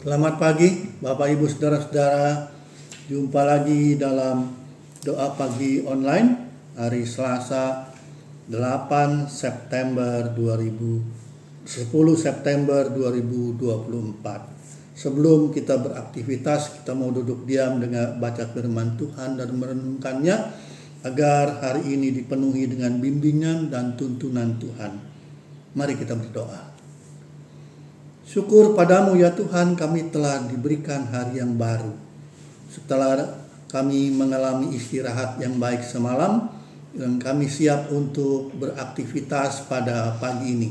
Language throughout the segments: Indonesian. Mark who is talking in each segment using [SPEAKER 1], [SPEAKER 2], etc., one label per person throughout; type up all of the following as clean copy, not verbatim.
[SPEAKER 1] Selamat pagi Bapak Ibu Saudara-saudara. Jumpa lagi dalam doa pagi online hari Selasa 10 September 2024. Sebelum kita beraktivitas, kita mau duduk diam dengan baca firman Tuhan dan merenungkannya agar hari ini dipenuhi dengan bimbingan dan tuntunan Tuhan. Mari kita berdoa. Syukur padamu ya Tuhan, kami telah diberikan hari yang baru. Setelah kami mengalami istirahat yang baik semalam, dan kami siap untuk beraktivitas pada pagi ini.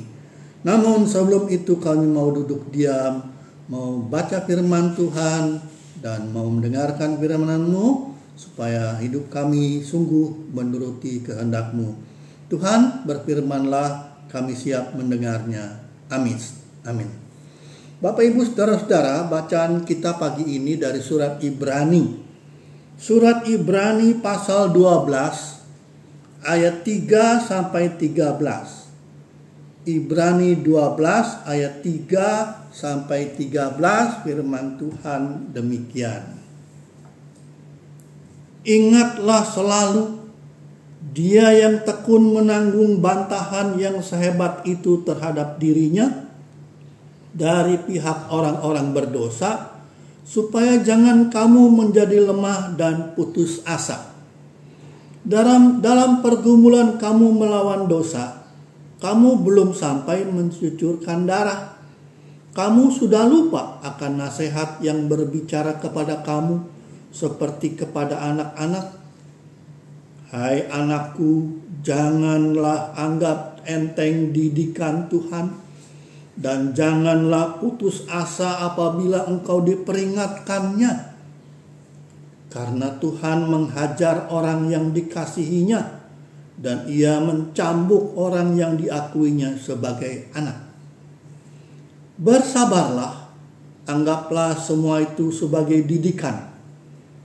[SPEAKER 1] Namun sebelum itu kami mau duduk diam, mau baca firman Tuhan, dan mau mendengarkan firman-Mu, supaya hidup kami sungguh menuruti kehendak-Mu. Tuhan, berfirmanlah, kami siap mendengarnya. Amin. Amin. Bapak Ibu Saudara-saudara, bacaan kita pagi ini dari surat Ibrani. Surat Ibrani pasal 12 ayat 3 sampai 13. Ibrani 12 ayat 3 sampai 13, firman Tuhan demikian. Ingatlah selalu, dia yang tekun menanggung bantahan yang sehebat itu terhadap dirinya dari pihak orang-orang berdosa, supaya jangan kamu menjadi lemah dan putus asa. Dalam pergumulan kamu melawan dosa, kamu belum sampai mencucurkan darah. Kamu sudah lupa akan nasihat yang berbicara kepada kamu seperti kepada anak-anak. Hai anakku, janganlah anggap enteng didikan Tuhan, dan janganlah putus asa apabila engkau diperingatkannya. Karena Tuhan menghajar orang yang dikasihinya, dan ia mencambuk orang yang diakuinya sebagai anak. Bersabarlah, anggaplah semua itu sebagai didikan.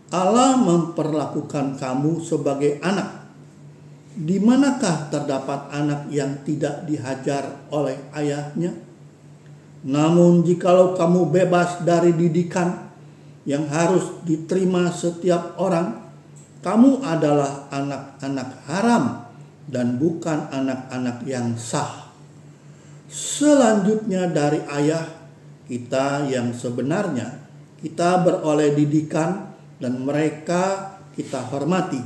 [SPEAKER 1] Allah memperlakukan kamu sebagai anak. Di manakah terdapat anak yang tidak dihajar oleh ayahnya? Namun jikalau kamu bebas dari didikan yang harus diterima setiap orang, kamu adalah anak-anak haram dan bukan anak-anak yang sah. Selanjutnya dari ayah kita yang sebenarnya, kita beroleh didikan dan mereka kita hormati.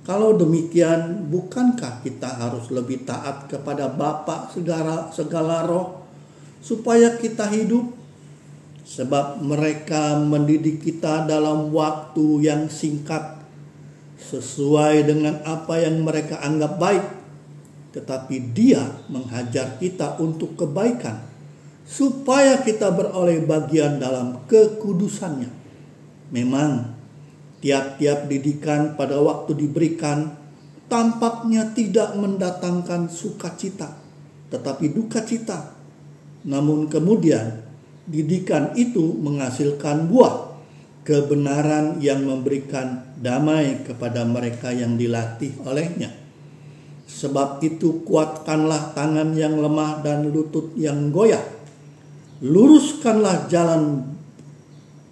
[SPEAKER 1] Kalau demikian, bukankah kita harus lebih taat kepada Bapa segala roh, supaya kita hidup? Sebab mereka mendidik kita dalam waktu yang singkat, sesuai dengan apa yang mereka anggap baik. Tetapi Dia menghajar kita untuk kebaikan, supaya kita beroleh bagian dalam kekudusannya. Memang tiap-tiap didikan pada waktu diberikan tampaknya tidak mendatangkan sukacita, tetapi duka cita. Namun kemudian didikan itu menghasilkan buah kebenaran yang memberikan damai kepada mereka yang dilatih olehnya. Sebab itu kuatkanlah tangan yang lemah dan lutut yang goyah. Luruskanlah jalan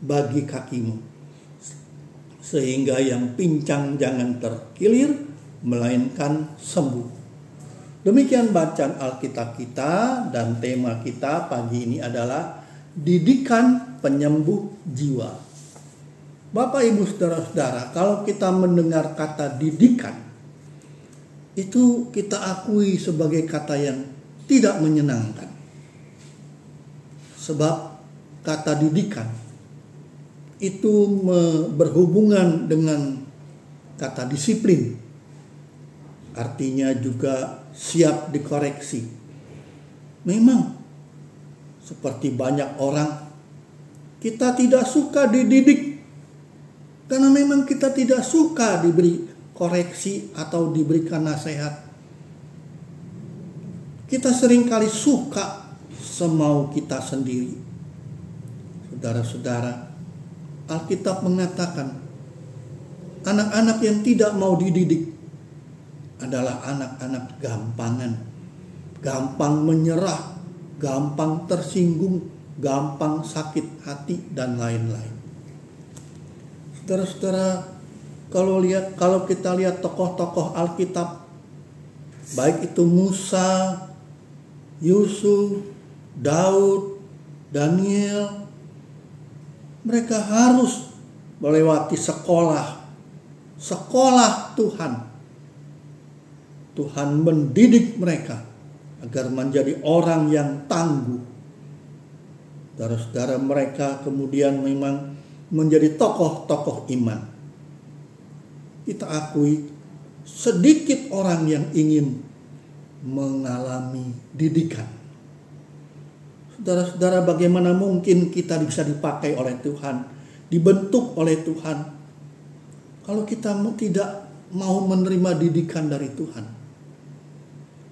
[SPEAKER 1] bagi kakimu, sehingga yang pincang jangan terkilir, melainkan sembuh. Demikian bacaan Alkitab kita, dan tema kita pagi ini adalah didikan penyembuh jiwa. Bapak Ibu Saudara-saudara, kalau kita mendengar kata didikan, itu kita akui sebagai kata yang tidak menyenangkan. Sebab kata didikan itu berhubungan dengan kata disiplin. Artinya juga siap dikoreksi. Memang seperti banyak orang, kita tidak suka dididik karena memang kita tidak suka diberi koreksi atau diberikan nasihat. Kita seringkali suka semau kita sendiri. Saudara-saudara, Alkitab mengatakan anak-anak yang tidak mau dididik adalah anak-anak gampangan, gampang menyerah, gampang tersinggung, gampang sakit hati, dan lain-lain. Saudara-saudara, kalau kita lihat tokoh-tokoh Alkitab, baik itu Musa, Yusuf, Daud, Daniel, mereka harus melewati sekolah Tuhan. Tuhan mendidik mereka agar menjadi orang yang tangguh. Saudara-saudara, mereka kemudian memang menjadi tokoh-tokoh iman. Kita akui sedikit orang yang ingin mengalami didikan. Saudara-saudara, bagaimana mungkin kita bisa dipakai oleh Tuhan, dibentuk oleh Tuhan, kalau kita tidak mau menerima didikan dari Tuhan?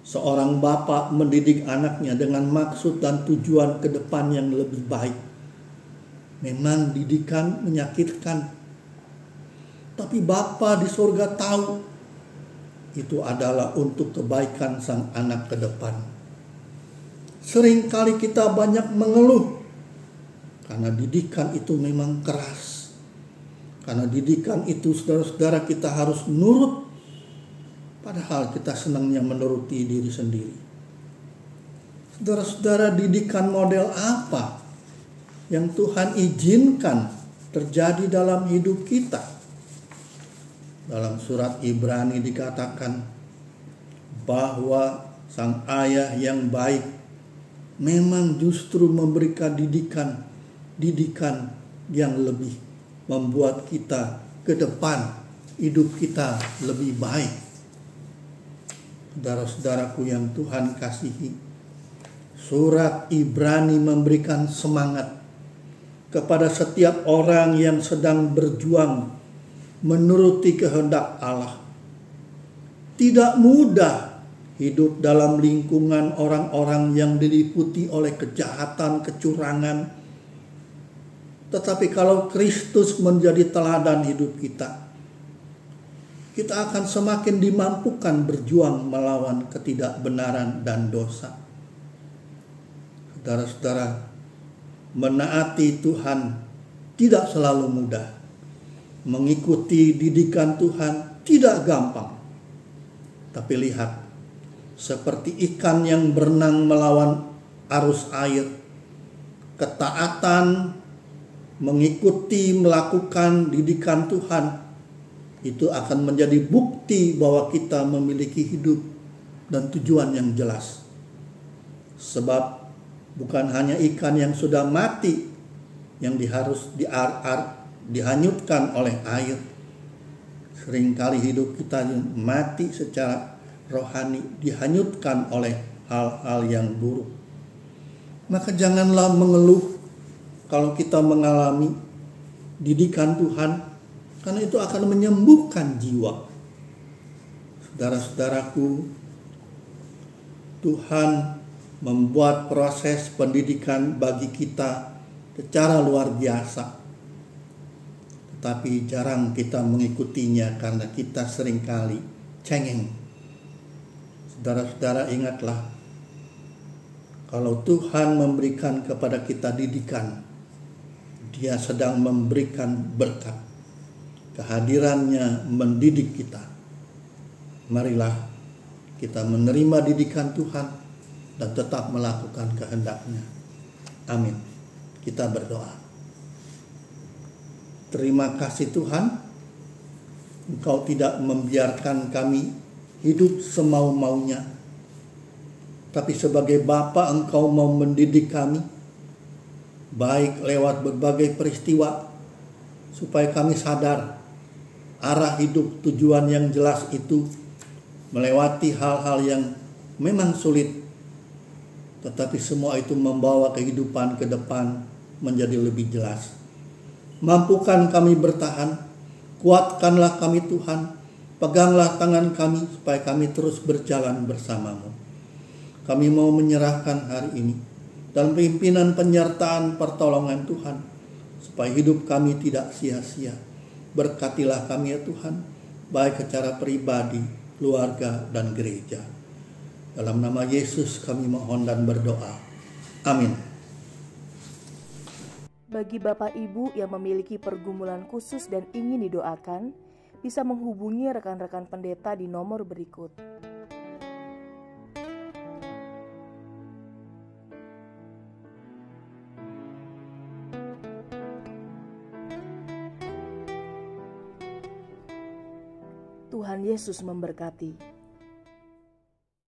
[SPEAKER 1] Seorang bapak mendidik anaknya dengan maksud dan tujuan ke depan yang lebih baik. Memang didikan menyakitkan, tapi Bapa di surga tahu itu adalah untuk kebaikan sang anak ke depan. Seringkali kita banyak mengeluh karena didikan itu memang keras. Karena didikan itu, saudara-saudara, kita harus nurut, padahal kita senangnya menuruti diri sendiri. Saudara-saudara, didikan model apa yang Tuhan izinkan terjadi dalam hidup kita? Dalam surat Ibrani dikatakan bahwa sang ayah yang baik memang justru memberikan didikan yang lebih membuat kita ke depan, hidup kita lebih baik. Saudara-saudaraku yang Tuhan kasihi, surat Ibrani memberikan semangat kepada setiap orang yang sedang berjuang menuruti kehendak Allah. Tidak mudah hidup dalam lingkungan orang-orang yang diliputi oleh kejahatan, kecurangan. Tetapi kalau Kristus menjadi teladan hidup kita, kita akan semakin dimampukan berjuang melawan ketidakbenaran dan dosa. Saudara-saudara, menaati Tuhan tidak selalu mudah. Mengikuti didikan Tuhan tidak gampang. Tapi lihat, seperti ikan yang berenang melawan arus air, ketaatan mengikuti melakukan didikan Tuhan itu akan menjadi bukti bahwa kita memiliki hidup dan tujuan yang jelas. Sebab bukan hanya ikan yang sudah mati yang harus dihanyutkan oleh air. Seringkali hidup kita mati secara rohani, dihanyutkan oleh hal-hal yang buruk. Maka janganlah mengeluh kalau kita mengalami didikan Tuhan, karena itu akan menyembuhkan jiwa. Saudara-saudaraku, Tuhan membuat proses pendidikan bagi kita secara luar biasa. Tetapi jarang kita mengikutinya karena kita seringkali cengeng. Saudara-saudara, ingatlah, kalau Tuhan memberikan kepada kita didikan, Dia sedang memberikan berkat. Kehadirannya mendidik kita. Marilah kita menerima didikan Tuhan dan tetap melakukan kehendak-Nya. Amin. Kita berdoa. Terima kasih Tuhan, Engkau tidak membiarkan kami hidup semau-maunya. Tapi sebagai Bapa, Engkau mau mendidik kami, baik lewat berbagai peristiwa, supaya kami sadar arah hidup, tujuan yang jelas itu, melewati hal-hal yang memang sulit, tetapi semua itu membawa kehidupan ke depan menjadi lebih jelas. Mampukan kami bertahan, kuatkanlah kami Tuhan, peganglah tangan kami supaya kami terus berjalan bersama-Mu. Kami mau menyerahkan hari ini dalam pimpinan penyertaan pertolongan Tuhan, supaya hidup kami tidak sia-sia. Berkatilah kami ya Tuhan, baik secara pribadi, keluarga, dan gereja. Dalam nama Yesus kami mohon dan berdoa. Amin.
[SPEAKER 2] Bagi Bapak Ibu yang memiliki pergumulan khusus dan ingin didoakan, bisa menghubungi rekan-rekan pendeta di nomor berikut. Tuhan Yesus memberkati.